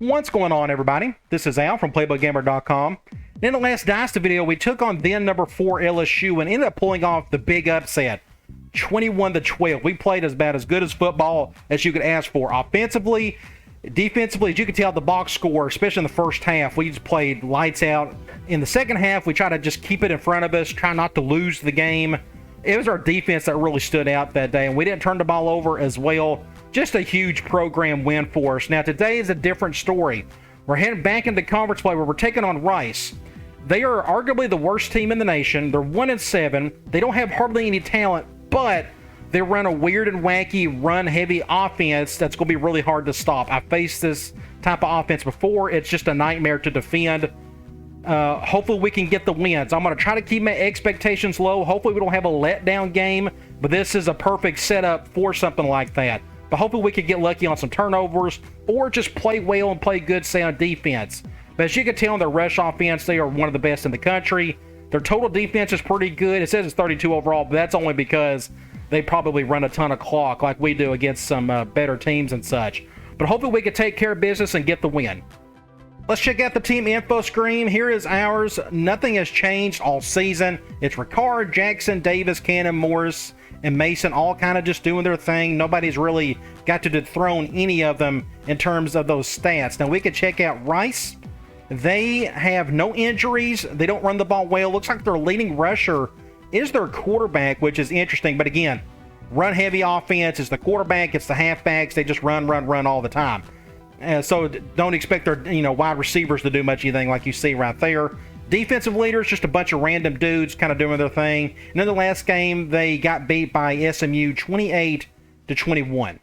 What's going on, everybody? This is Al from PlaybookGamer.com. In the last Dynasty video, we took on then number 4 LSU and ended up pulling off the big upset, 21-12. We played about as good as football as you could ask for. Offensively, defensively, as you can tell, the box score, especially in the first half, we just played lights out. In the second half, we try to just keep it in front of us, try not to lose the game. It was our defense that really stood out that day, and we didn't turn the ball over as well. Just a huge program win for us. Now, today is a different story. We're heading back into conference play where we're taking on Rice. They are arguably the worst team in the nation. They're 1-7. They don't have hardly any talent, but they run a weird and wacky run-heavy offense that's going to be really hard to stop. I've faced this type of offense before. It's just a nightmare to defend. Hopefully we can get the wins. I'm going to try to keep my expectations low. Hopefully we don't have a letdown game, but this is a perfect setup for something like that. But hopefully we can get lucky on some turnovers or just play well and play good sound defense. But as you can tell in their rush offense, they are one of the best in the country. Their total defense is pretty good. It says it's 32 overall, but that's only because they probably run a ton of clock like we do against some better teams and such. But hopefully we can take care of business and get the win. Let's check out the team info screen. Here is ours. Nothing has changed all season. It's Ricard, Jackson, Davis, Cannon, Morris, and Mason all kind of just doing their thing. Nobody's really got to dethrone any of them in terms of those stats. Now we could check out Rice. They have no injuries. They don't run the ball well. Looks like their leading rusher is their quarterback, which is interesting. But again, run-heavy offense. It's the quarterback. It's the halfbacks. They just run all the time. So don't expect their wide receivers to do much anything like you see right there. Defensive leaders, just a bunch of random dudes kind of doing their thing. And in the last game, they got beat by SMU 28-21.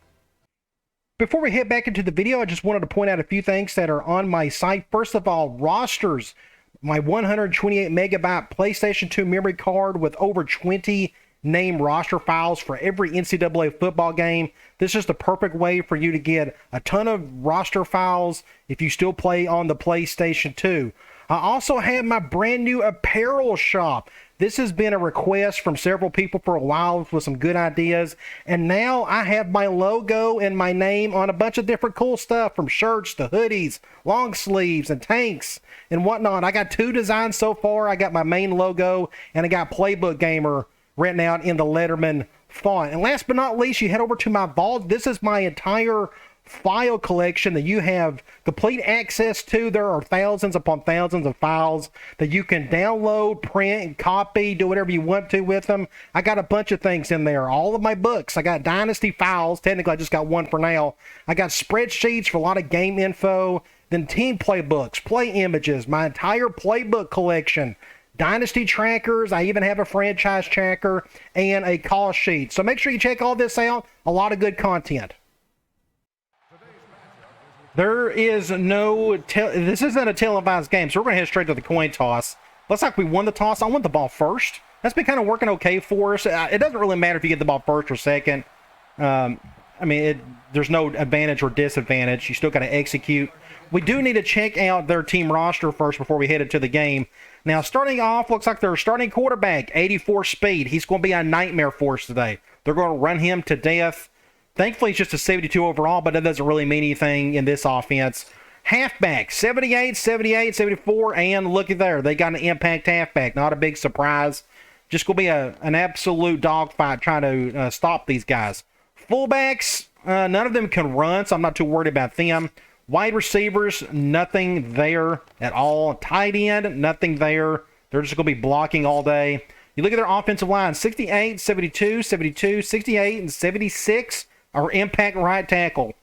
Before we head back into the video, I just wanted to point out a few things that are on my site. First of all, rosters. My 128 megabyte PlayStation 2 memory card with over 20 name roster files for every NCAA football game. This is the perfect way for you to get a ton of roster files if you still play on the PlayStation 2. I also have my brand new apparel shop. This has been a request from several people for a while with some good ideas. And now I have my logo and my name on a bunch of different cool stuff, from shirts to hoodies, long sleeves and tanks and whatnot. I got 2 designs so far. I got my main logo and I got Playbook Gamer written out in the Letterman font. And last but not least, you head over to my vault. This is my entire file collection that you have complete access to. There are thousands upon thousands of files that you can download, print, copy, do whatever you want to with them. I got a bunch of things in there. All of my books. I got Dynasty files. Technically, I just got one for now. I got spreadsheets for a lot of game info. Then team playbooks, play images, my entire playbook collection. Dynasty trackers, I even have a franchise tracker, and a call sheet. So make sure you check all this out. A lot of good content. There is no, this isn't a televised game, so we're going to head straight to the coin toss. Looks like we won the toss. I want the ball first. That's been kind of working okay for us. It doesn't really matter if you get the ball first or second. I mean, there's no advantage or disadvantage. You still got to execute. We do need to check out their team roster first before we head into the game. Now, starting off, looks like their starting quarterback, 84 speed. He's going to be a nightmare for us today. They're going to run him to death. Thankfully, it's just a 72 overall, but that doesn't really mean anything in this offense. Halfback, 78, 78, 74, and look at there. They got an impact halfback. Not a big surprise. Just going to be an absolute dogfight trying to stop these guys. Fullbacks, none of them can run, so I'm not too worried about them. Wide receivers, nothing there at all. Tight end, nothing there. They're just going to be blocking all day. You look at their offensive line, 68, 72, 72, 68, and 76 are impact right tackle.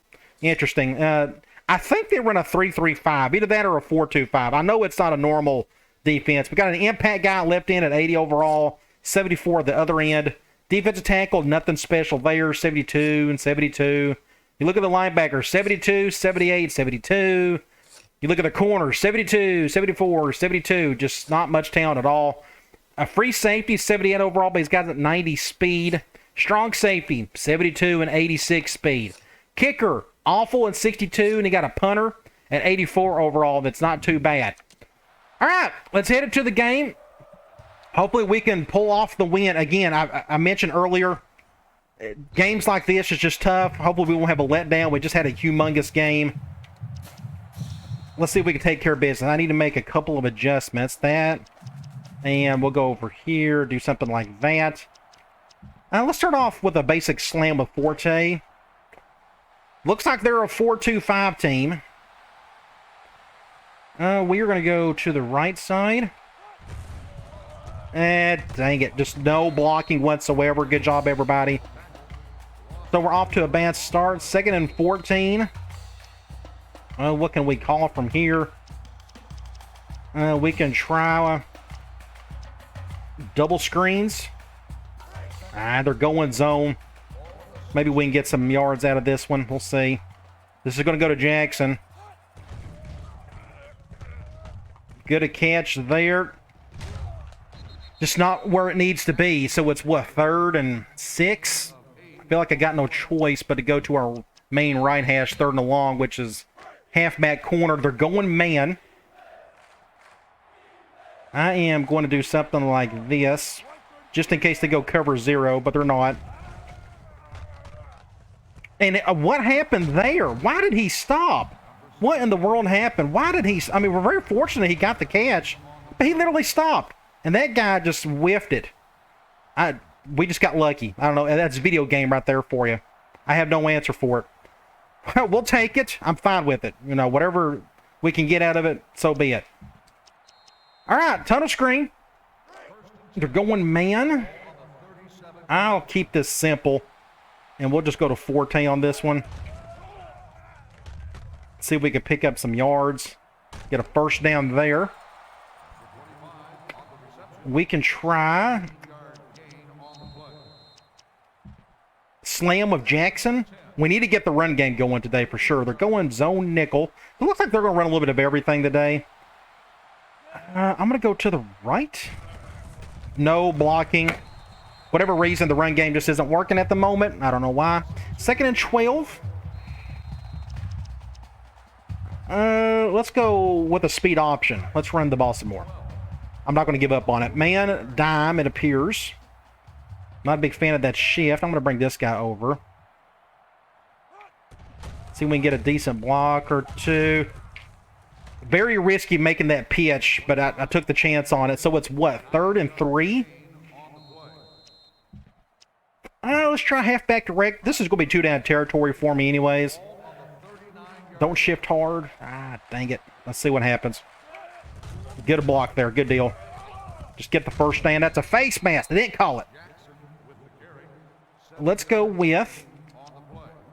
Interesting. I think they run a 3-3-5, either that or a 4-2-5. I know it's not a normal defense. We got an impact guy left in at 80 overall, 74 at the other end. Defensive tackle, nothing special there, 72 and 72. You look at the linebacker, 72, 78, 72. You look at the corner, 72, 74, 72. Just not much talent at all. A free safety, 78 overall, but he's got 90 speed. Strong safety, 72 and 86 speed. Kicker, awful and 62, and he got a punter at 84 overall. That's not too bad. All right, let's head into the game. Hopefully we can pull off the win. Again, I mentioned earlier, games like this is just tough. Hopefully we won't have a letdown. We just had a humongous game. Let's see if we can take care of business. I need to make a couple of adjustments. That, and we'll go over here, do something like that. Let's start off with a basic slam with Forte. Looks like they're a 4-2-5 team. We are going to go to the right side. Dang it. Just no blocking whatsoever. Good job, everybody. So we're off to a bad start. 2nd and 14. What can we call from here? We can try double screens. They're going zone. Maybe we can get some yards out of this one. We'll see. This is going to go to Jackson. Good a catch there. Just not where it needs to be. So it's what, 3rd and 6? I feel like I got no choice but to go to our main right hash, 3rd and long, which is halfback corner. They're going man. I am going to do something like this, just in case they go cover 0, but they're not. And what happened there? Why did he stop? What in the world happened? Why did he... I mean, we're very fortunate he got the catch, but he literally stopped. And that guy just whiffed it. We just got lucky. I don't know. That's a video game right there for you. I have no answer for it. We'll take it. I'm fine with it. You know, whatever we can get out of it, so be it. All right, tunnel screen. They're going man. I'll keep this simple, and we'll just go to Forte on this one. See if we can pick up some yards. Get a first down there. We can try slam of Jackson. We need to get the run game going today for sure. They're going zone nickel. It looks like they're going to run a little bit of everything today. I'm going to go to the right. No blocking. Whatever reason, the run game just isn't working at the moment. I don't know why. 2nd and 12. Let's go with a speed option. Let's run the ball some more. I'm not going to give up on it. Man, dime, it appears. Not a big fan of that shift. I'm going to bring this guy over. See if we can get a decent block or two. Very risky making that pitch, but I took the chance on it. So it's what, 3rd and 3? Let's try halfback direct. This is going to be 2-down territory for me anyways. Don't shift hard. Dang it. Let's see what happens. Get a block there. Good deal. Just get the first stand. That's a face mask. They didn't call it. Let's go with...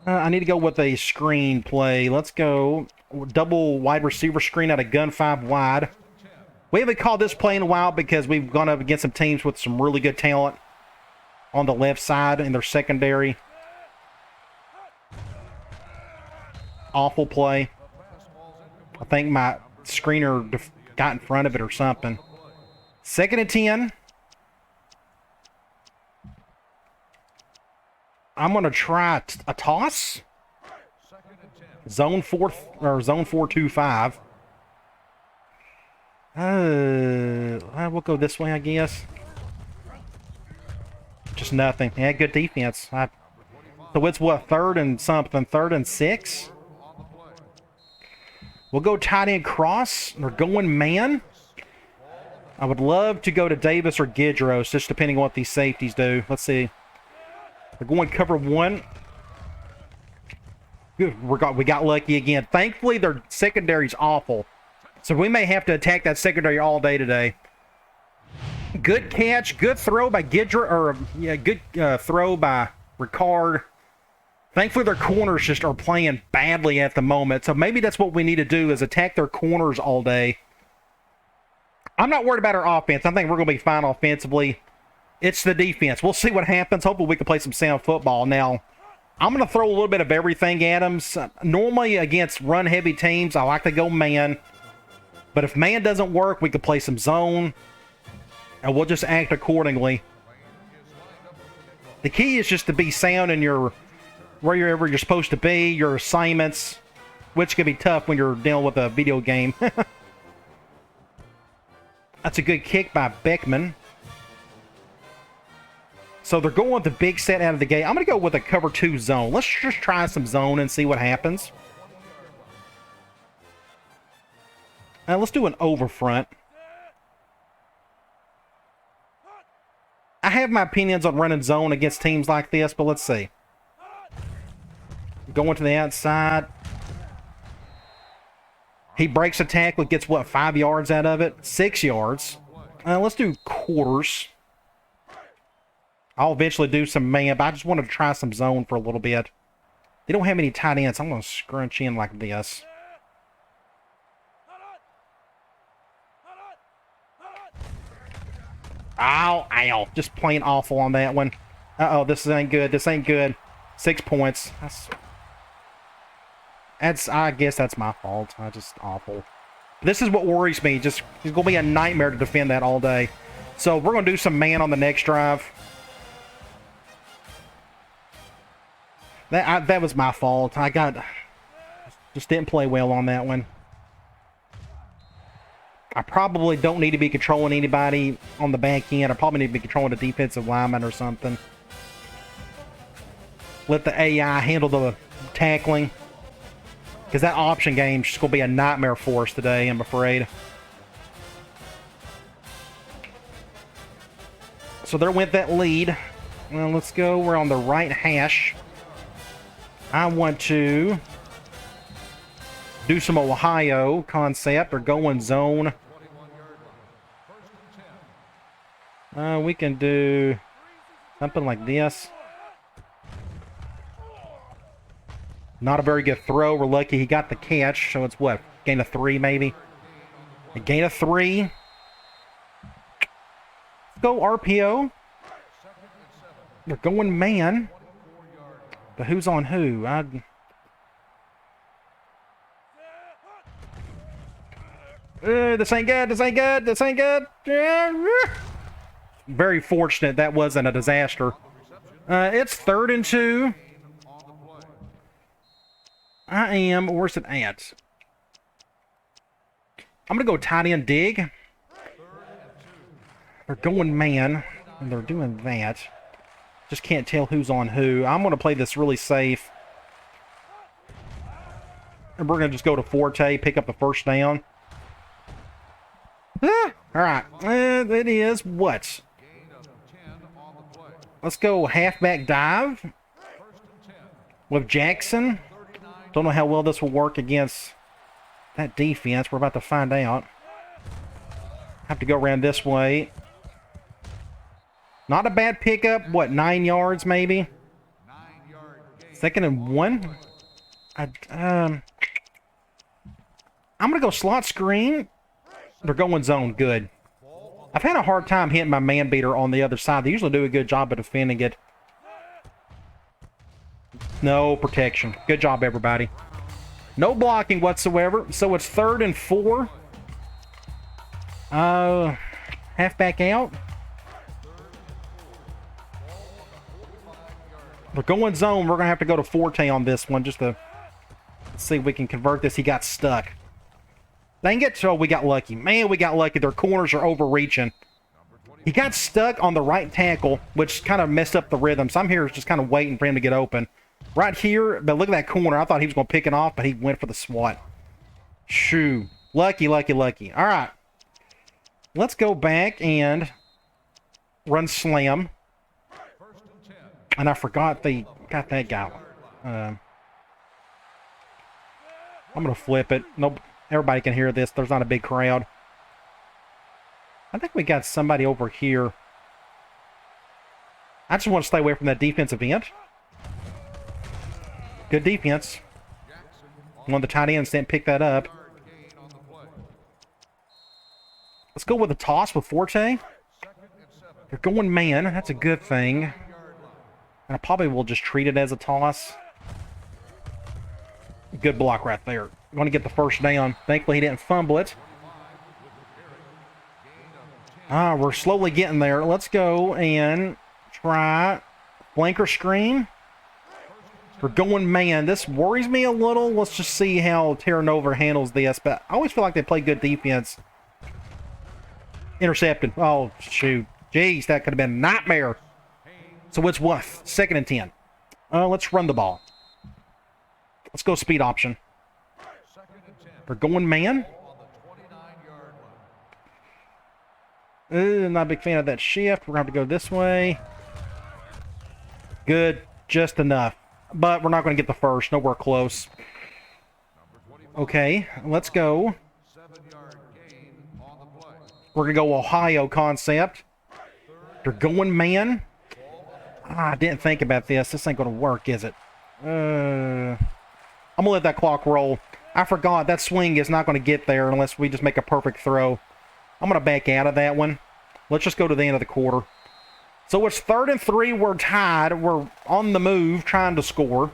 I need to go with a screen play. Let's go double wide receiver screen out of gun 5 wide. We haven't called this play in a while because we've gone up against some teams with some really good talent on the left side in their secondary. Awful play. I think my screener got in front of it or something. 2nd and 10. I'm going to try a toss. Zone 4 or zone 4-2-5. We'll go this way, I guess. Just nothing. Yeah, good defense. So it's what, 3rd and something? 3rd and 6? We'll go tight end cross. They're going man. I would love to go to Davis or Gidros, just depending on what these safeties do. Let's see. They're going cover 1. Good. We got lucky again. Thankfully, their secondary's awful. So we may have to attack that secondary all day today. Good catch. Good throw by Gidros. Or, yeah, good throw by Ricard. Thankfully, their corners just are playing badly at the moment. So maybe that's what we need to do is attack their corners all day. I'm not worried about our offense. I think we're going to be fine offensively. It's the defense. We'll see what happens. Hopefully we can play some sound football. Now, I'm going to throw a little bit of everything at them. Normally against run-heavy teams, I like to go man. But if man doesn't work, we could play some zone. And we'll just act accordingly. The key is just to be sound in your wherever you're supposed to be, your assignments, which can be tough when you're dealing with a video game. That's a good kick by Beckman. So they're going with the big set out of the gate. I'm going to go with a cover 2 zone. Let's just try some zone and see what happens. Let's do an over front. I have my opinions on running zone against teams like this, but let's see. Going to the outside. He breaks a tackle, gets what, 5 yards out of it? 6 yards. Let's do quarters. I'll eventually do some man, but I just wanted to try some zone for a little bit. They don't have any tight ends. I'm going to scrunch in like this. Ow, ow. Just plain awful on that one. Uh-oh, this ain't good. This ain't good. 6 points. I guess that's my fault. Just awful. This is what worries me. It's going to be a nightmare to defend that all day. So we're going to do some man on the next drive. That was my fault. Just didn't play well on that one. I probably don't need to be controlling anybody on the back end. I probably need to be controlling a defensive lineman or something. Let the AI handle the tackling. Because that option game's just going to be a nightmare for us today, I'm afraid. So there went that lead. Well, let's go. We're on the right hash. I want to do some Ohio concept or go in zone. We can do something like this. Not a very good throw. We're lucky he got the catch. So it's what? Gain of 3 maybe? A gain of 3. Let's go RPO. We're going man. But who's on who? This ain't good. This ain't good. This ain't good. Very fortunate that wasn't a disaster. It's 3rd and 2. Where's it at? I'm going to go tight end dig. They're going man, and they're doing that. Just can't tell who's on who. I'm going to play this really safe. And we're going to just go to Forte, pick up the first down. All right. It is what? Let's go halfback dive with Jackson. Don't know how well this will work against that defense. We're about to find out. Have to go around this way. Not a bad pickup. What, 9 yards maybe? 2nd and 1. I'm going to go slot screen. They're going zone. Good. I've had a hard time hitting my man beater on the other side. They usually do a good job of defending it. No protection. Good job, everybody. No blocking whatsoever. So it's 3rd and 4. Halfback out. We're going zone. We're going to have to go to Forte on this one just to see if we can convert this. He got stuck. Dang it. So we got lucky. Man, we got lucky. Their corners are overreaching. He got stuck on the right tackle, which kind of messed up the rhythm. So I'm here just kind of waiting for him to get open. Right here, but look at that corner. I thought he was going to pick it off, but he went for the swat. Shoo. Lucky, lucky, lucky. All right. Let's go back and run slam. And I forgot they got that guy. I'm going to flip it. Nope. Everybody can hear this. There's not a big crowd. I think we got somebody over here. I just want to stay away from that defensive end. Good defense. One of the tight ends didn't pick that up. Let's go with a toss with Forte. They're going man. That's a good thing. And I probably will just treat it as a toss. Good block right there. Going to get the first down. Thankfully, he didn't fumble it. We're slowly getting there. Let's go and try flanker screen. We're going man. This worries me a little. Let's just see how Terra Nova handles this. But I always feel like they play good defense. Intercepted. Oh, shoot. Jeez, that could have been a nightmare. So it's what? 2nd and 10. Let's run the ball. Let's go speed option. We're going man. Not a big fan of that shift. We're going to have to go this way. Good. Just enough. But we're not going to get the first. Nowhere close. Okay. Let's go. We're going to go Ohio concept. They're going man. I didn't think about this. This ain't going to work, is it? I'm going to let that clock roll. I forgot that swing is not going to get there unless we just make a perfect throw. I'm going to back out of that one. Let's just go to the end of the quarter. So it's 3rd and 3. We're tied. We're on the move trying to score.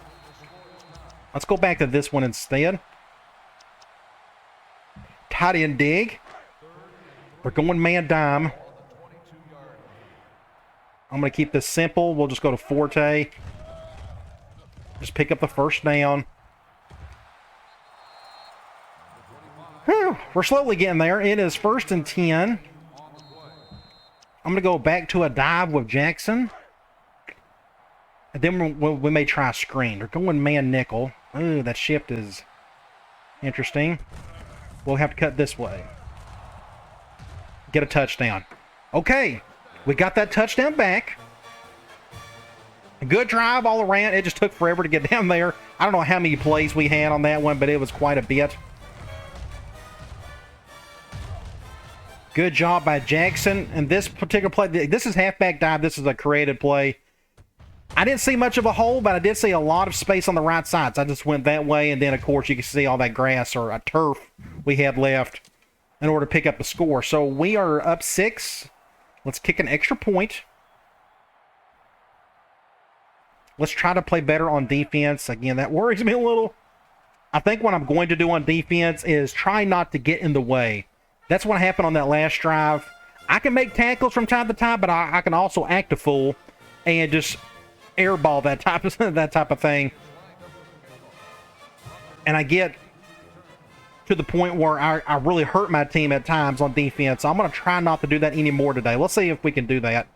Let's go back to this one instead. Tight end dig. We're going man dime. I'm going to keep this simple. We'll just go to Forte. Just pick up the first down. Whew, we're slowly getting there. It is 1st and 10. I'm going to go back to a dive with Jackson. And then we may try a screen. They're going man nickel. Ooh, that shift is interesting. We'll have to cut this way. Get a touchdown. Okay. We got that touchdown back. A good drive all around. It just took forever to get down there. I don't know how many plays we had on that one, but it was quite a bit. Good job by Jackson. And this particular play, this is halfback dive. This is a created play. I didn't see much of a hole, but I did see a lot of space on the right side. So I just went that way. And then, of course, you can see all that grass or a turf we had left in order to pick up the score. So we are up 6. Let's kick an extra point. Let's try to play better on defense. Again, that worries me a little. I think what I'm going to do on defense is try not to get in the way. That's what happened on that last drive. I can make tackles from time to time, but I can also act a fool and just airball that type of thing. And I get to the point where I really hurt my team at times on defense. So I'm going to try not to do that anymore today. Let's see if we can do that.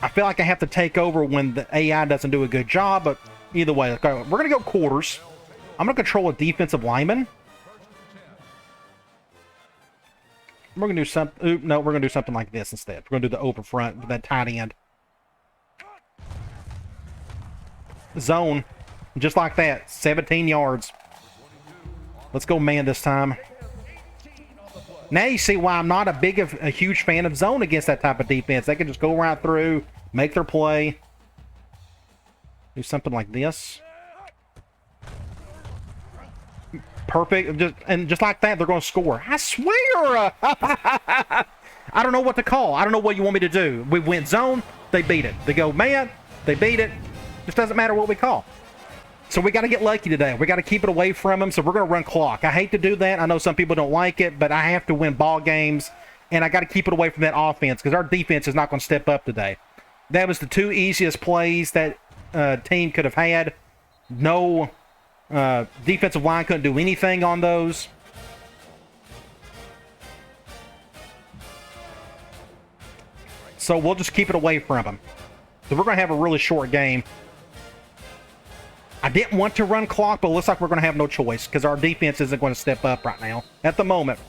I feel like I have to take over when the AI doesn't do a good job, but either way, we're going to go quarters. I'm going to control a defensive lineman. We're going to do something. No, we're going to do something like this instead. We're going to do the open front with that tight end. Zone. Just like that. 17 yards. Let's go man this time. Now you see why I'm not a huge fan of zone against that type of defense. They can just go right through, make their play. Do something like this. Perfect. Just like that, they're going to score. I swear! I don't know what to call. I don't know what you want me to do. We went zone, they beat it. They go man, they beat it. Just doesn't matter what we call. So we got to get lucky today. We got to keep it away from them, so we're going to run clock. I hate to do that. I know some people don't like it, but I have to win ball games, and I got to keep it away from that offense because our defense is not going to step up today. That was the 2 easiest plays that team could have had. No defensive line couldn't do anything on those. So we'll just keep it away from them. So we're going to have a really short game. I didn't want to run clock, but it looks like we're going to have no choice because our defense isn't going to step up right now. At the moment.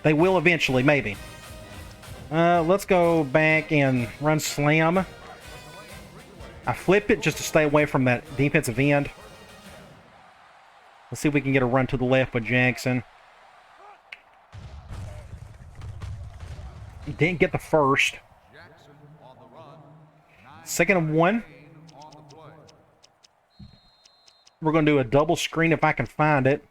They will eventually, maybe. Let's go back and run slam. I flip it just to stay away from that defensive end. Let's see if we can get a run to the left with Jackson. He didn't get the first. 2nd and 1. We're going to do a double screen if I can find it.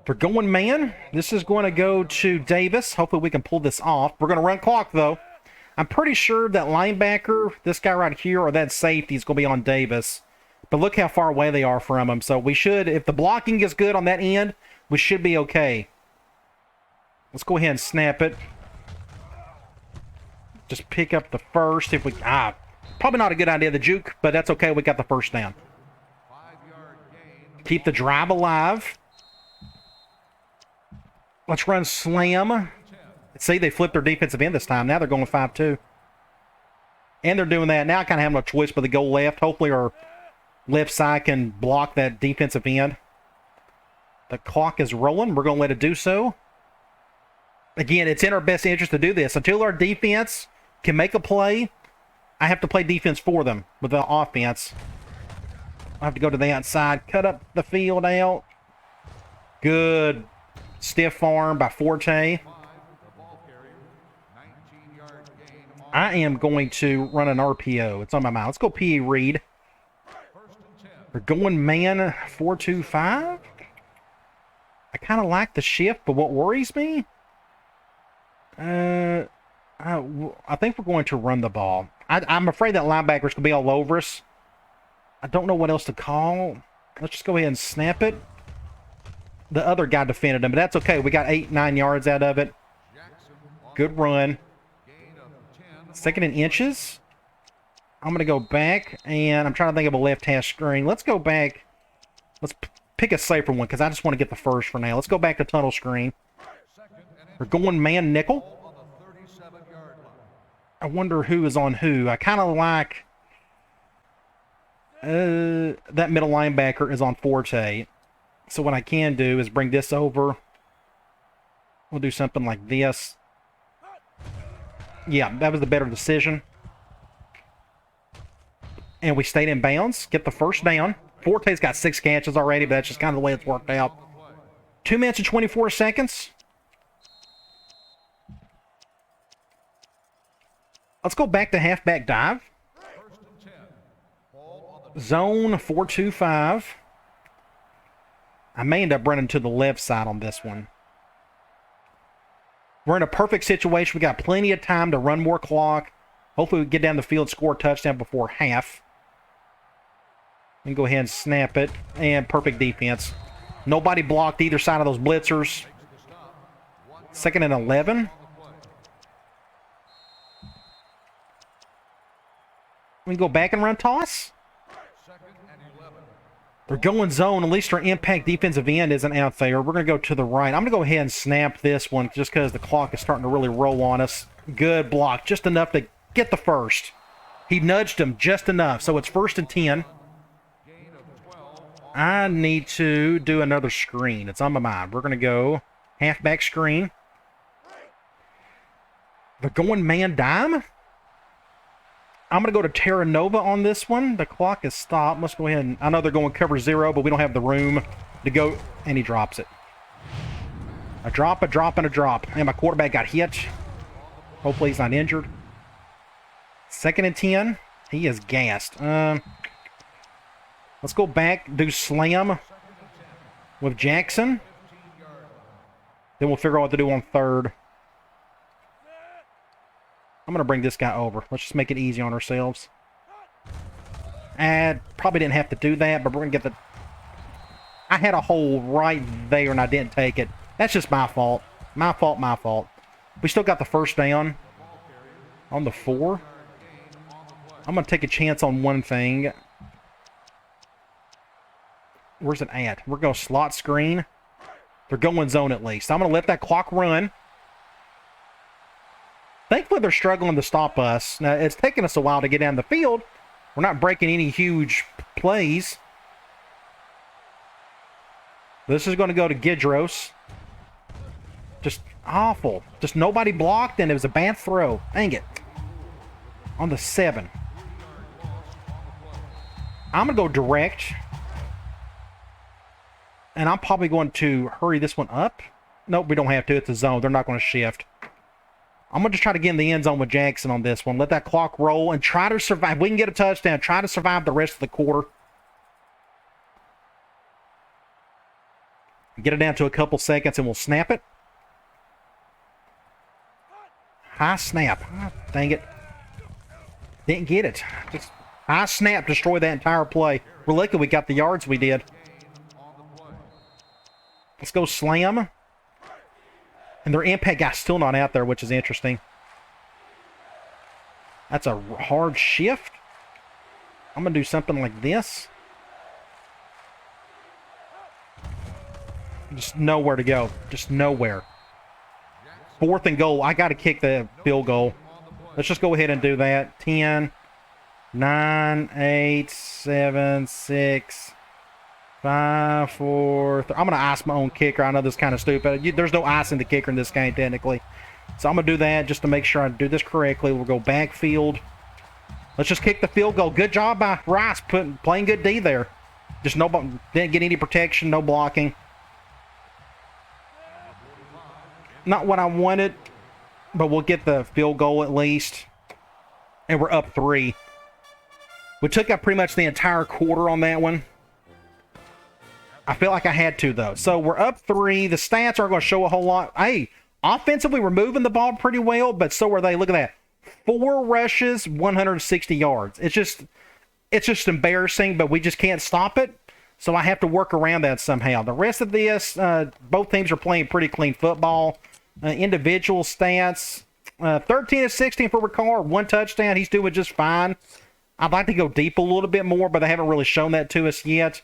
They're going man. This is going to go to Davis. Hopefully we can pull this off. We're going to run clock, though. I'm pretty sure that linebacker, this guy right here, or that safety is going to be on Davis. But look how far away they are from him. So we should, if the blocking is good on that end, we should be okay. Let's go ahead and snap it. Just pick up the first. If we probably not a good idea, the juke, but that's okay. We got the first down. Keep the drive alive. Let's run slam. See, they flipped their defensive end this time. Now they're going 5-2. And they're doing that. Now I kind of have no choice but to go left. Hopefully our left side can block that defensive end. The clock is rolling. We're going to let it do so. Again, it's in our best interest to do this. Until our defense can make a play, I have to play defense for them with the offense. I have to go to the outside, cut up the field out. Good stiff arm by Forte. I am going to run an RPO. It's on my mind. Let's go PE read. We're going man 4-2-5. I kind of like the shift, but what worries me? I think we're going to run the ball. I'm afraid that linebacker's going to be all over us. I don't know what else to call. Let's just go ahead and snap it. The other guy defended him, but that's okay. We got 8-9 yards out of it. Good run. 2nd and inches. I'm going to go back, and I'm trying to think of a left hash screen. Let's go back. Let's pick a safer one, because I just want to get the first for now. Let's go back to tunnel screen. We're going man nickel. I wonder who is on who. I kind of like... that middle linebacker is on Forte. So what I can do is bring this over. We'll do something like this. Yeah, that was the better decision. And we stayed in bounds. Get the first down. Forte's got 6 catches already, but that's just kind of the way it's worked out. 2 minutes and 24 seconds. Let's go back to halfback dive. Zone 4-2-5. I may end up running to the left side on this one. We're in a perfect situation. We got plenty of time to run more clock. Hopefully we get down the field, score a touchdown before half. We can go ahead and snap it. And perfect defense. Nobody blocked either side of those blitzers. 2nd and 11. We can go back and run toss. They're going zone. At least our impact defensive end isn't out there. We're going to go to the right. I'm going to go ahead and snap this one just because the clock is starting to really roll on us. Good block. Just enough to get the first. He nudged him just enough. So it's 1st and 10. I need to do another screen. It's on my mind. We're going to go halfback screen. They're going man dime. I'm going to go to Terra Nova on this one. The clock is stopped. Let's go ahead and... I know they're going cover 0, but we don't have the room to go... And he drops it. A drop, and a drop. And my quarterback got hit. Hopefully he's not injured. 2nd and 10. He is gassed. Let's go back, do slam with Jackson. Then we'll figure out what to do on 3rd. I'm going to bring this guy over. Let's just make it easy on ourselves. And probably didn't have to do that, but we're going to get the... I had a hole right there and I didn't take it. That's just my fault. My fault. We still got the first down on the 4. I'm going to take a chance on one thing. Where's it at? We're going to slot screen. They're going zone at least. I'm going to let that clock run. Thankfully, they're struggling to stop us. Now, it's taken us a while to get down the field. We're not breaking any huge plays. This is going to go to Gidros. Just awful. Just nobody blocked, and it was a bad throw. Dang it. On the 7. I'm going to go direct. And I'm probably going to hurry this one up. Nope, we don't have to. It's a zone. They're not going to shift. I'm going to just try to get in the end zone with Jackson on this one. Let that clock roll and try to survive. We can get a touchdown. Try to survive the rest of the quarter. Get it down to a couple seconds and we'll snap it. High snap. Oh, dang it. Didn't get it. Just high snap. Destroy that entire play. We're lucky we got the yards we did. Let's go slam. And their impact guy's still not out there, which is interesting. That's a hard shift. I'm going to do something like this. Just nowhere to go. Just nowhere. 4th and goal. I got to kick the field goal. Let's just go ahead and do that. 10, 9, 8, 7, 6, 5, 4, 3. I'm going to ice my own kicker. I know this is kind of stupid. There's no icing the kicker in this game, technically. So I'm going to do that just to make sure I do this correctly. We'll go backfield. Let's just kick the field goal. Good job by Rice playing good D there. Just didn't get any protection, no blocking. Not what I wanted, but we'll get the field goal at least. And we're up 3. We took up pretty much the entire quarter on that one. I feel like I had to, though. So we're up 3. The stats aren't going to show a whole lot. Hey, offensively, we're moving the ball pretty well, but so are they. Look at that. 4 rushes, 160 yards. It's just embarrassing, but we just can't stop it. So I have to work around that somehow. The rest of this, both teams are playing pretty clean football. Individual stats, 13 of 16 for Ricard, 1 touchdown. He's doing just fine. I'd like to go deep a little bit more, but they haven't really shown that to us yet.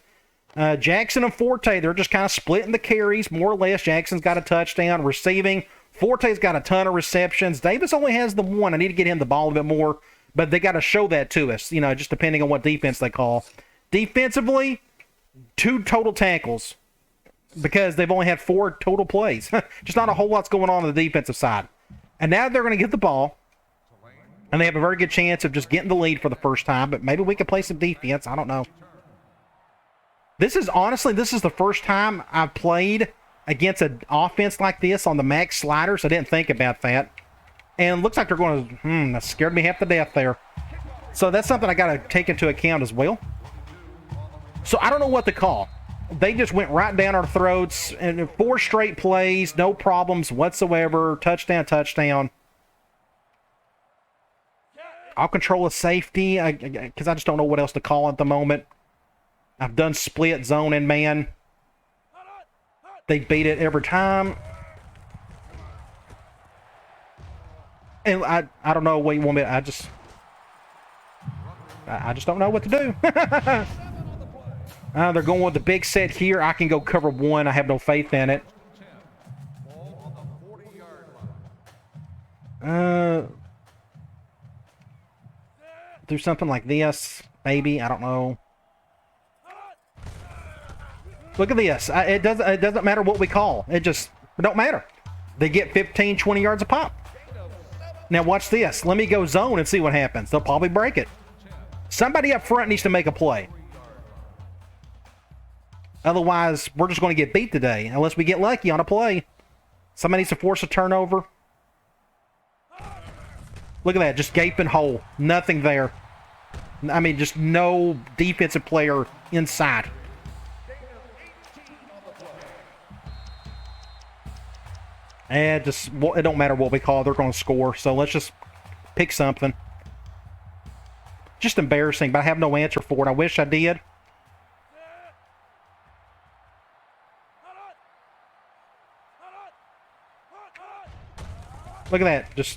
Jackson and Forte, they're just kind of splitting the carries, more or less. Jackson's got a touchdown. Receiving, Forte's got a ton of receptions. Davis only has the 1. I need to get him the ball a bit more, but they got to show that to us, just depending on what defense they call. Defensively, 2 total tackles because they've only had 4 total plays. Just not a whole lot's going on the defensive side. And now they're going to get the ball, and they have a very good chance of just getting the lead for the first time, but maybe we can play some defense. I don't know. This is the first time I've played against an offense like this on the max sliders. I didn't think about that. And it looks like they're going to, that scared me half to death there. So that's something I got to take into account as well. So I don't know what to call. They just went right down our throats, and 4 straight plays, no problems whatsoever. Touchdown, touchdown. I'll control a safety because I just don't know what else to call at the moment. I've done split, zone, and man. They beat it every time. And I don't know what you want me to, I just don't know what to do. They're going with the big set here. I can go cover 1. I have no faith in it. Do something like this, maybe. I don't know. Look at this. It doesn't matter what we call. It don't matter. They get 15, 20 yards a pop. Now watch this. Let me go zone and see what happens. They'll probably break it. Somebody up front needs to make a play. Otherwise, we're just going to get beat today unless we get lucky on a play. Somebody needs to force a turnover. Look at that. Just gaping hole. Nothing there. I mean, just no defensive player inside. And it don't matter what we call it. They're going to score. So let's just pick something. Just embarrassing, but I have no answer for it. I wish I did. Look at that.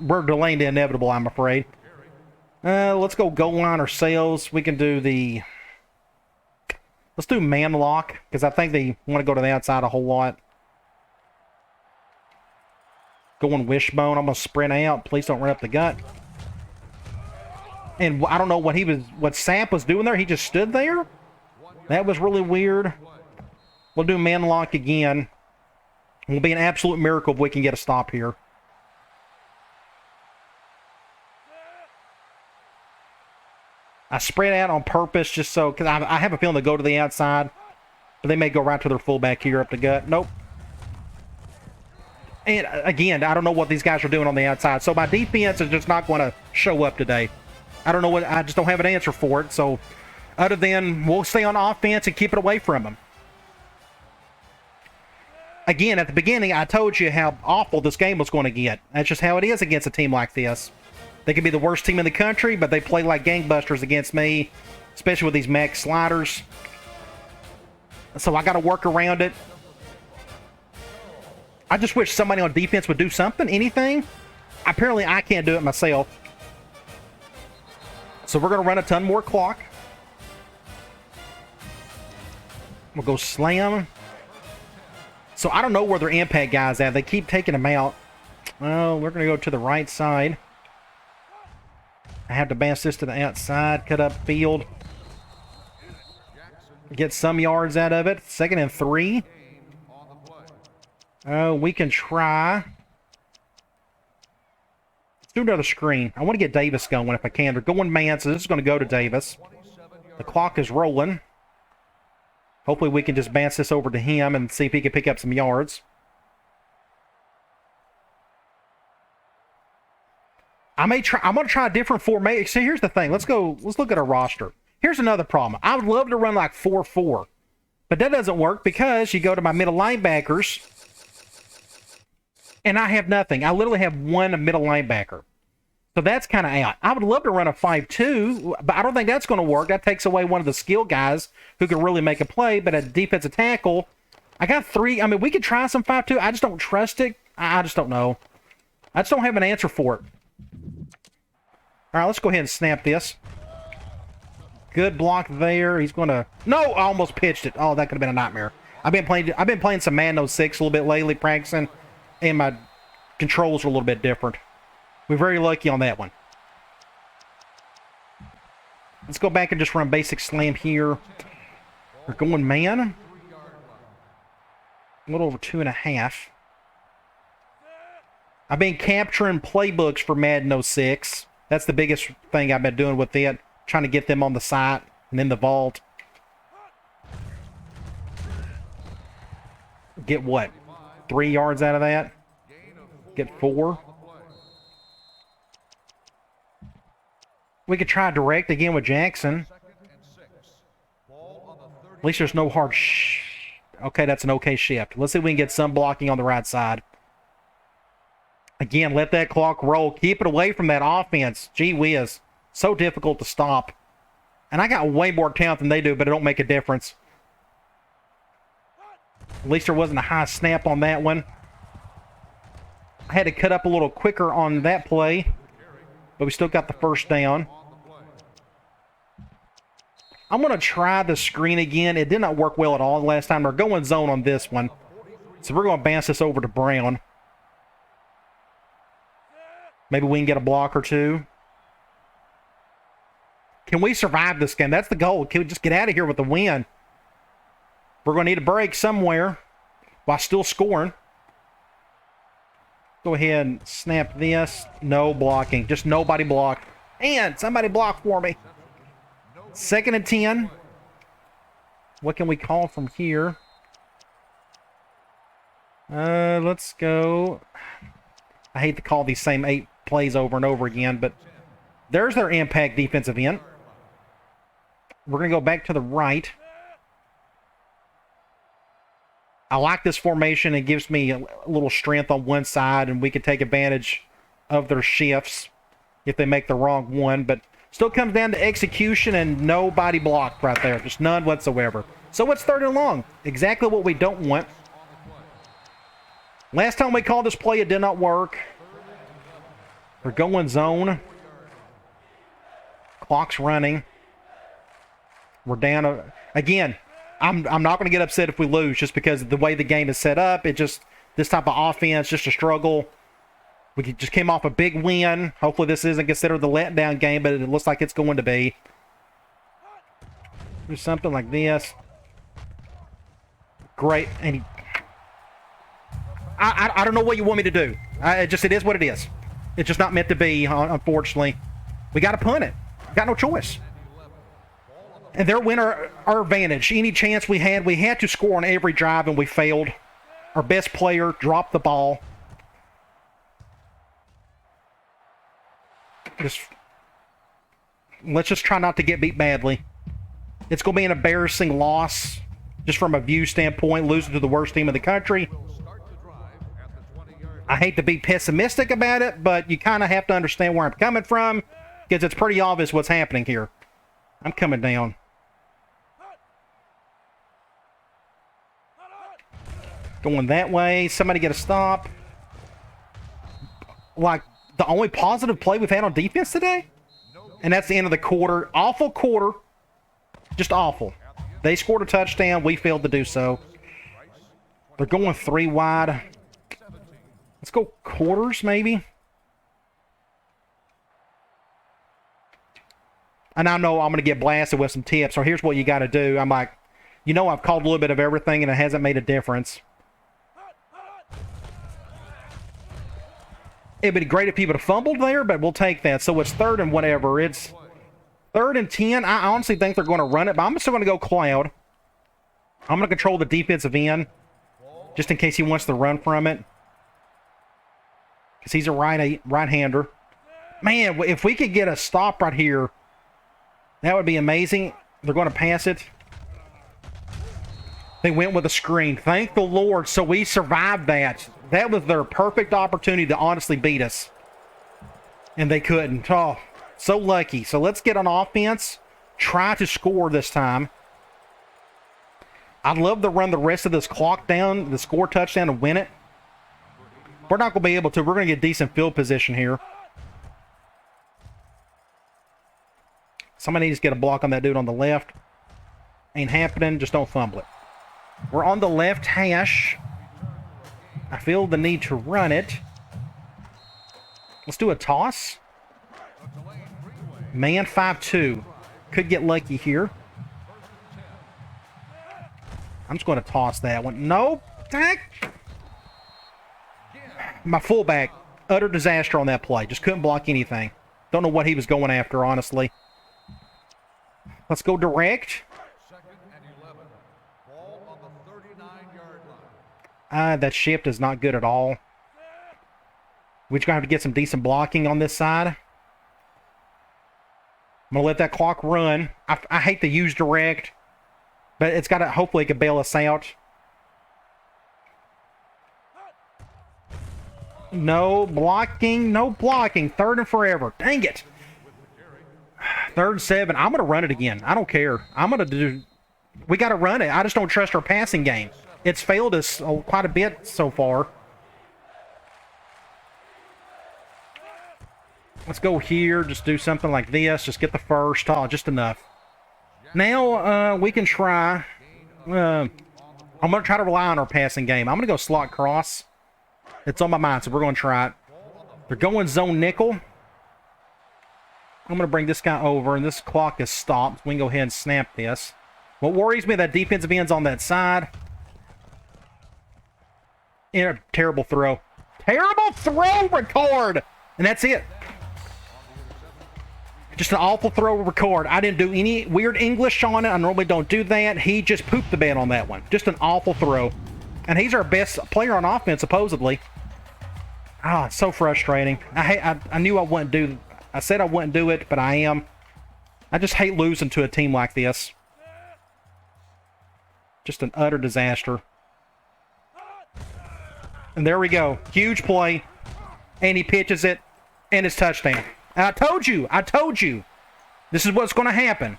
We're delaying the inevitable, I'm afraid. Let's go goal line ourselves. We can do let's do man lock, because I think they want to go to the outside a whole lot. Going wishbone. I'm going to sprint out. Please don't run up the gut. And I don't know what Samp was doing there. He just stood there. That was really weird. We'll do man lock again. It will be an absolute miracle if we can get a stop here. I spread out on purpose just so, because I have a feeling they'll go to the outside. But they may go right to their fullback here up the gut. Nope. And again, I don't know what these guys are doing on the outside. So my defense is just not going to show up today. I don't know I just don't have an answer for it. So other than we'll stay on offense and keep it away from them. Again, at the beginning, I told you how awful this game was going to get. That's just how it is against a team like this. They could be the worst team in the country, but they play like gangbusters against me, especially with these max sliders. So I got to work around it. I just wish somebody on defense would do something, anything. Apparently, I can't do it myself. So we're going to run a ton more clock. We'll go slam. So I don't know where their impact guys at. They keep taking them out. Well, we're going to go to the right side. I have to bounce this to the outside, cut up field. Get some yards out of it. 2nd and 3. We can try. Let's do another screen. I want to get Davis going if I can. They're going man, so this is going to go to Davis. The clock is rolling. Hopefully we can just bounce this over to him and see if he can pick up some yards. I'm going to try a different formation. See, here's the thing. Let's look at our roster. Here's another problem. I would love to run like 4-4. But that doesn't work because you go to my middle linebackers and I have nothing. I literally have one middle linebacker. So that's kind of out. I would love to run a 5-2, but I don't think that's going to work. That takes away one of the skill guys who can really make a play. But at defensive tackle, I got 3. I mean, we could try some 5-2. I just don't trust it. I just don't know. I just don't have an answer for it. All right, let's go ahead and snap this. Good block there. He's going to... No, I almost pitched it. Oh, that could have been a nightmare. I've been playing some Madden 06 a little bit lately, practicing, and my controls are a little bit different. We're very lucky on that one. Let's go back and just run basic slam here. We're going man. A little over 2.5. I've been capturing playbooks for Madden 06. That's the biggest thing I've been doing with it. Trying to get them on the site and in the vault. Get what? 3 yards out of that? Get 4? We could try direct again with Jackson. At least there's no hard okay, that's an okay shift. Let's see if we can get some blocking on the right side. Again, let that clock roll. Keep it away from that offense. Gee whiz. So difficult to stop. And I got way more talent than they do, but it don't make a difference. At least there wasn't a high snap on that one. I had to cut up a little quicker on that play, but we still got the first down. I'm going to try the screen again. It did not work well at all the last time. They're going zone on this one. So we're going to bounce this over to Brown. Maybe we can get a block or two. Can we survive this game? That's the goal. Can we just get out of here with a win? We're going to need a break somewhere while still scoring. Go ahead and snap this. No blocking. Just nobody blocked. And somebody block for me. 2nd and 10. What can we call from here? Let's go. I hate to call these same 8 plays over and over again, but there's their impact defensive end. We're going to go back to the right. I like this formation. It gives me a little strength on one side, and we can take advantage of their shifts if they make the wrong one, but still comes down to execution, and nobody blocked right there. Just none whatsoever. So it's 3rd and long. Exactly what we don't want. Last time we called this play, it did not work. We're going zone. Clock's running. We're down. Again, I'm not going to get upset if we lose just because of the way the game is set up. It just, this type of offense, just a struggle. We just came off a big win. Hopefully this isn't considered the letdown game, but it looks like it's going to be. Do something like this. Great. And he, I don't know what you want me to do. It is what it is. It's just not meant to be, unfortunately. We got to punt it. Got no choice. And their win our advantage. Any chance we had to score on every drive, and we failed. Our best player dropped the ball. Let's just try not to get beat badly. It's going to be an embarrassing loss, just from a view standpoint, losing to the worst team in the country. I hate to be pessimistic about it, but you kind of have to understand where I'm coming from, because it's pretty obvious what's happening here. I'm coming down. Going that way. Somebody get a stop. Like, the only positive play we've had on defense today? And that's the end of the quarter. Awful quarter. Just awful. They scored a touchdown. We failed to do so. They're going 3 wide. Let's go quarters, maybe. And I know I'm going to get blasted with some tips. So here's what you got to do. I'm like, You know I've called a little bit of everything, and it hasn't made a difference. It'd be great if he would have fumbled there, but we'll take that. So it's 3rd and whatever. It's 3rd and 10. I honestly think they're going to run it, but I'm still going to go cloud. I'm going to control the defensive end, just in case he wants to run from it. Because he's a right-hander. Man, if we could get a stop right here, that would be amazing. They're going to pass it. They went with a screen. Thank the Lord. So we survived that. That was their perfect opportunity to honestly beat us. And they couldn't. Oh, so lucky. So let's get on offense. Try to score this time. I'd love to run the rest of this clock down, the score touchdown, and win it. We're not going to be able to. We're going to get decent field position here. Somebody needs to get a block on that dude on the left. Ain't happening. Just don't fumble it. We're on the left hash. I feel the need to run it. Let's do a toss. Man 5-2. Could get lucky here. I'm just going to toss that one. Nope. My fullback, utter disaster on that play. Just couldn't block anything. Don't know what he was going after, honestly. Let's go direct. That shift is not good at all. We're just going to have to get some decent blocking on this side. I'm going to let that clock run. I hate to use direct, but it's got to, hopefully it can bail us out. No blocking, no blocking. 3rd and forever. Dang it. 3rd and 7. I'm going to run it again. I don't care. I'm going to do... We got to run it. I just don't trust our passing game. It's failed us quite a bit so far. Let's go here. Just do something like this. Just get the first. Oh, just enough. Now we can try. I'm going to try to rely on our passing game. I'm going to go slot cross. It's on my mind, so we're going to try it. They're going zone nickel. I'm going to bring this guy over, and this clock is stopped. We can go ahead and snap this. What worries me, that defensive end's on that side. And a terrible throw. Terrible throw, record! And that's it. Just an awful throw, record. I didn't do any weird English on it. I normally don't do that. He just pooped the bed on that one. Just an awful throw. And he's our best player on offense, supposedly. Oh, it's so frustrating. I knew I wouldn't do... I said I wouldn't do it, but I am. I just hate losing to a team like this. Just an utter disaster. And there we go. Huge play. And he pitches it. And it's touchdown. And I told you. This is what's going to happen.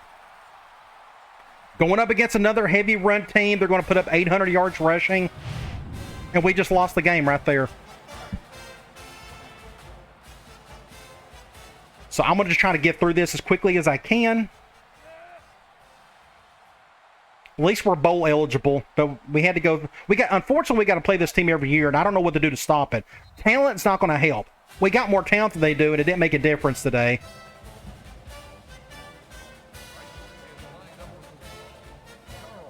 Going up against another heavy run team. They're going to put up 800 yards rushing. And we just lost the game right there. So I'm going to just try to get through this as quickly as I can. At least we're bowl eligible, but we had to go. Unfortunately, we got to play this team every year, and I don't know what to do to stop it. Talent's not going to help. We got more talent than they do, and it didn't make a difference today.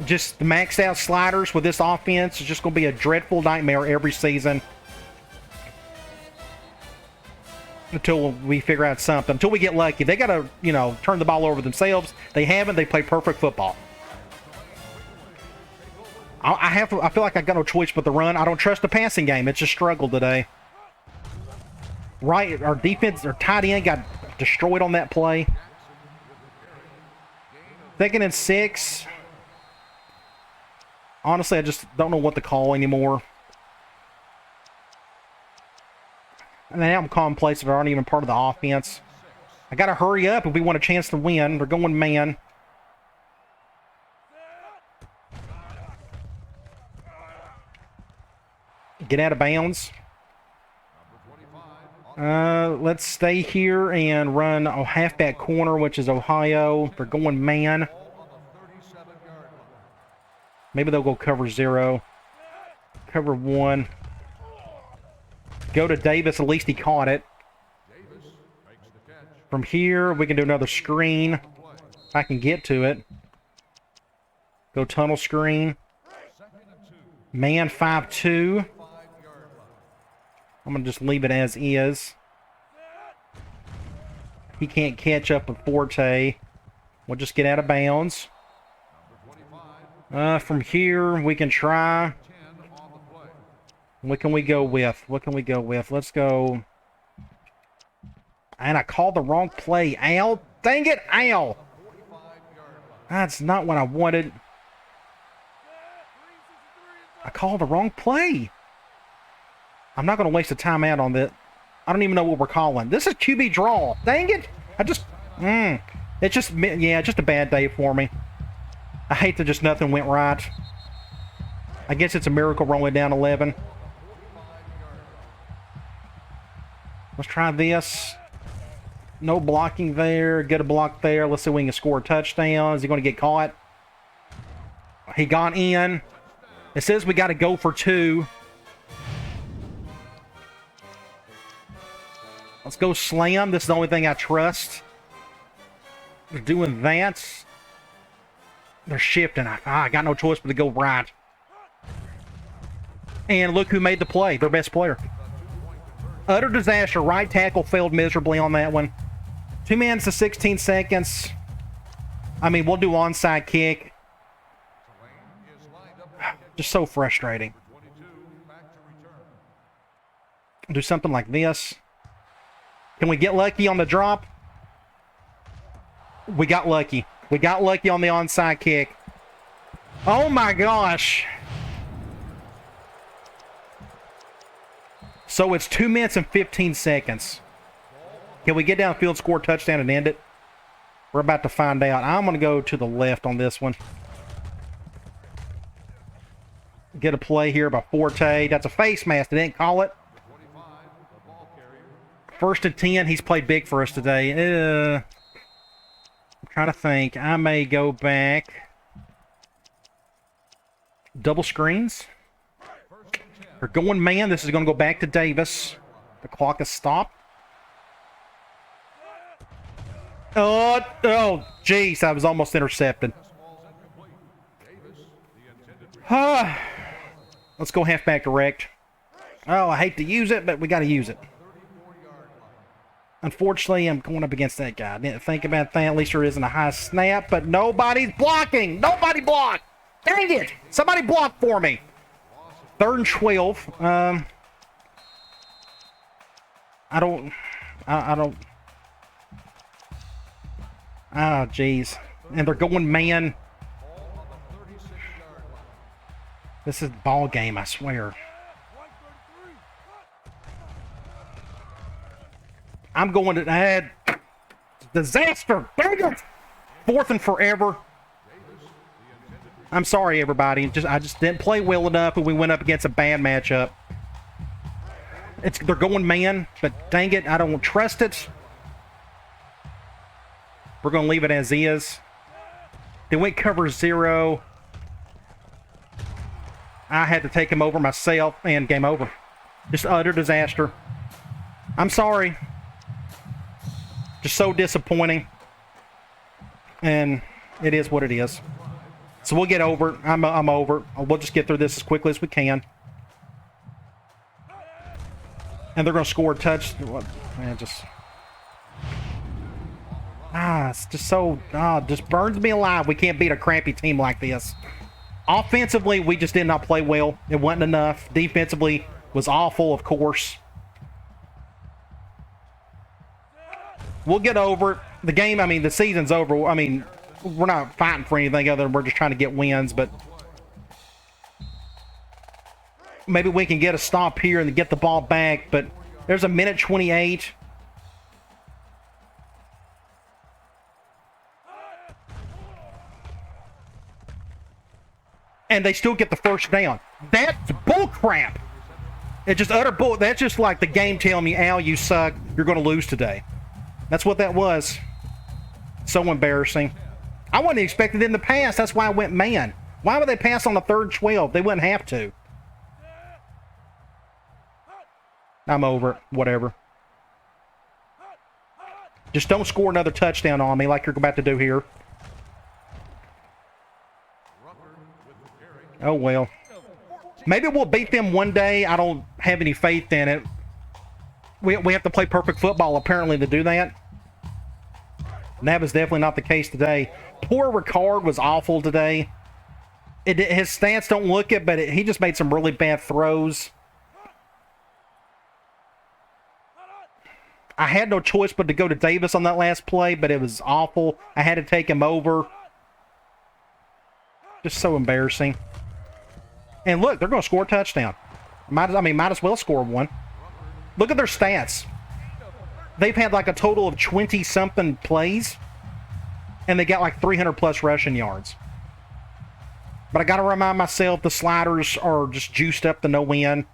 Just the maxed out sliders with this offense is just going to be a dreadful nightmare every season. Until we figure out something. Until we get lucky. They got to, turn the ball over themselves. They haven't. They play perfect football. I feel like I got no choice but to run. I don't trust the passing game. It's a struggle today. Right, our defense, our tight end got destroyed on that play. 2nd and 6. Honestly, I just don't know what to call anymore. And now I'm calling plays that aren't even part of the offense. I got to hurry up if we want a chance to win. They're going man. Get out of bounds. Let's stay here and run a halfback corner, which is Ohio. They're going man. Maybe they'll go cover 0. Cover 1. Go to Davis. At least he caught it. From here, we can do another screen. If I can get to it. Go tunnel screen. Man 5-2. I'm going to just leave it as is. He can't catch up with Forte. We'll just get out of bounds. From here, we can try. What can we go with? What can we go with? Let's go. And I called the wrong play. Ow. Dang it. Ow. That's not what I wanted. I called the wrong play. I'm not going to waste a timeout on this. I don't even know what we're calling. This is QB draw. Dang it. It's just, yeah, just a bad day for me. I hate that just nothing went right. I guess it's a miracle we're only down 11. Let's try this. No blocking there. Get a block there. Let's see if we can score a touchdown. Is he going to get caught? He got in. It says we got to go for 2. Let's go slam. This is the only thing I trust. They're doing that. They're shifting. I got no choice but to go right. And look who made the play. Their best player. Utter disaster. Right tackle failed miserably on that one. 2 minutes to 16 seconds. I mean, we'll do onside kick. Just so frustrating. Do something like this. Can we get lucky on the drop? We got lucky. We got lucky on the onside kick. Oh my gosh. So it's 2 minutes and 15 seconds. Can we get downfield, score a touchdown, and end it? We're about to find out. I'm going to go to the left on this one. Get a play here by Forte. That's a face mask. They didn't call it. 1st and 10. He's played big for us today. I'm trying to think. I may go back. Double screens. They're going man. This is going to go back to Davis. The clock has stopped. Oh, jeez. I was almost intercepted. Let's go halfback direct. Oh, I hate to use it, but we got to use it. Unfortunately, I'm going up against that guy. I didn't think about that. At least there isn't a high snap, but nobody's blocking. Nobody blocked. Dang it. Somebody blocked for me. 3rd and 12. I don't. Ah, jeez. And they're going man. This is ball game, I swear. I'm going to add disaster. Dang it! 4th and forever. I'm sorry, everybody. I just didn't play well enough, and we went up against a bad matchup. They're going man, but dang it, I don't trust it. We're going to leave it as is. They went cover 0. I had to take him over myself, and game over. Just utter disaster. I'm sorry. Just so disappointing. And it is what it is. So we'll get over it. I'm over. We'll just get through this as quickly as we can. And they're going to score a touch. Man, just... it's just so... just burns me alive. We can't beat a crappy team like this. Offensively, we just did not play well. It wasn't enough. Defensively was awful, of course. We'll get over it. The game, I mean, the season's over. I mean, we're not fighting for anything other than we're just trying to get wins, but maybe we can get a stop here and get the ball back, but there's a minute 28. And they still get the first down. That's bullcrap. It's just utter bull. That's just like the game telling me, Al, you suck. You're going to lose today. That's what that was. So embarrassing. I wasn't expecting them to pass. That's why I went man. Why would they pass on the 3rd 12? They wouldn't have to. I'm over it. Whatever. Just don't score another touchdown on me like you're about to do here. Oh, well. Maybe we'll beat them one day. I don't have any faith in it. We have to play perfect football, apparently, to do that. And that was definitely not the case today. Poor Ricard was awful today. His stats don't look it, but he just made some really bad throws. I had no choice but to go to Davis on that last play, but it was awful. I had to take him over. Just so embarrassing. And look, they're going to score a touchdown. Might as well score one. Look at their stats. They've had like a total of 20-something plays, and they got like 300-plus rushing yards. But I got to remind myself the sliders are just juiced up to no win.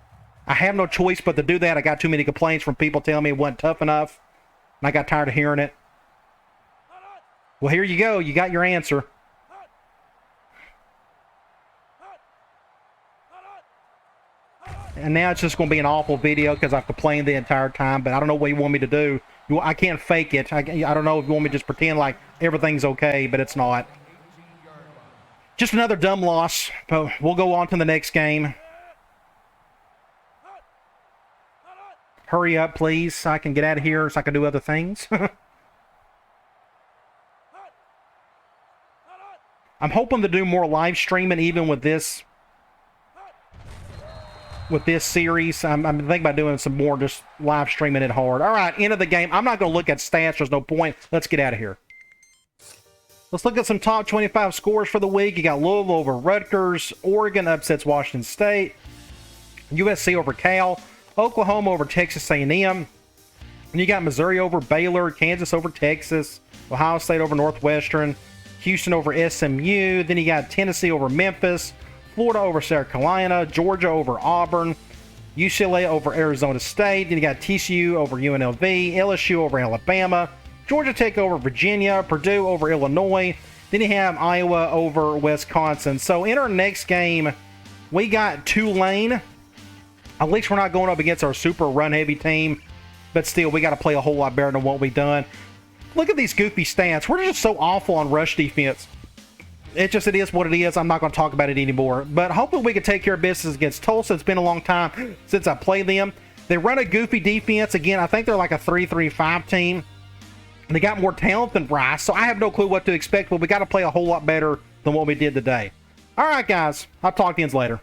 I have no choice but to do that. I got too many complaints from people telling me it wasn't tough enough, and I got tired of hearing it. Well, here you go. You got your answer. And now it's just going to be an awful video because I've complained the entire time, but I don't know what you want me to do. I can't fake it. I don't know if you want me to just pretend like everything's okay, but it's not. Just another dumb loss, but we'll go on to the next game. Hurry up, please, so I can get out of here so I can do other things. I'm hoping to do more live streaming even with this series. I'm thinking about doing some more just live streaming it hard. All right, end of the game. I'm not going to look at stats. There's no point. Let's get out of here. Let's look at some top 25 scores for the week. You got Louisville over Rutgers. Oregon upsets Washington State. USC over Cal. Oklahoma over Texas A&M. And you got Missouri over Baylor. Kansas over Texas. Ohio State over Northwestern. Houston over SMU. Then you got Tennessee over Memphis. Florida over South Carolina, Georgia over Auburn, UCLA over Arizona State. Then you got TCU over UNLV, LSU over Alabama, Georgia Tech over Virginia, Purdue over Illinois. Then you have Iowa over Wisconsin. So in our next game, we got Tulane. At least we're not going up against our super run-heavy team, but still, we got to play a whole lot better than what we've done. Look at these goofy stats. We're just so awful on rush defense. It is what it is. I'm not going to talk about it anymore. But hopefully we can take care of business against Tulsa. It's been a long time since I played them. They run a goofy defense. Again, I think they're like a 3-3-5 team. They got more talent than Rice, so I have no clue what to expect, but we got to play a whole lot better than what we did today. All right, guys. I'll talk to you later.